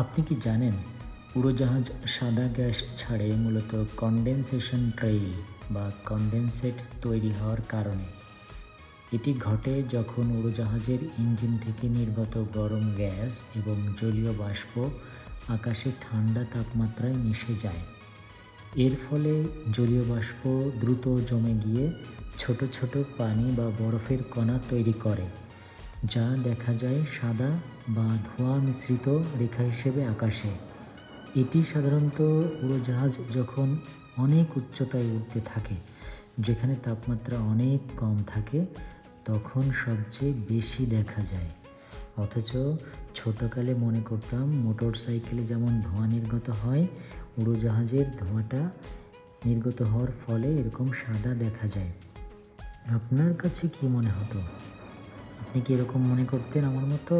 আপনি কি জানেন উড়োজাহাজ সাদা গ্যাস ছাড়ে মূলত কনডেনসেশন ট্রেইল বা কনডেনসেট তৈরি হওয়ার কারণে। এটি ঘটে যখন উড়োজাহাজের ইঞ্জিন থেকে নির্গত গরম গ্যাস এবং জলীয় বাষ্প আকাশে ঠান্ডা তাপমাত্রায় মিশে যায়। এর ফলে জলীয় বাষ্প দ্রুত জমে গিয়ে ছোট ছোট পানি বা বরফের কণা তৈরি করে, যা দেখা যায় সাদা বা ধোঁয়া মিশ্রিত রেখা হিসেবে আকাশে। এটি সাধারণত উড়োজাহাজ যখন অনেক উচ্চতায় উঠতে থাকে, যেখানে তাপমাত্রা অনেক কম থাকে, তখন সবচেয়ে বেশি দেখা যায়। অথচ ছোটোকালে মনে করতাম মোটর সাইকেলে যেমন ধোঁয়া নির্গত হয়, উড়োজাহাজের ধোঁয়াটা নির্গত হওয়ার ফলে এরকম সাদা দেখা যায়। আপনার কাছে কি মনে হতো? আপনি কি এরকম মনে করতেন আমার মতো?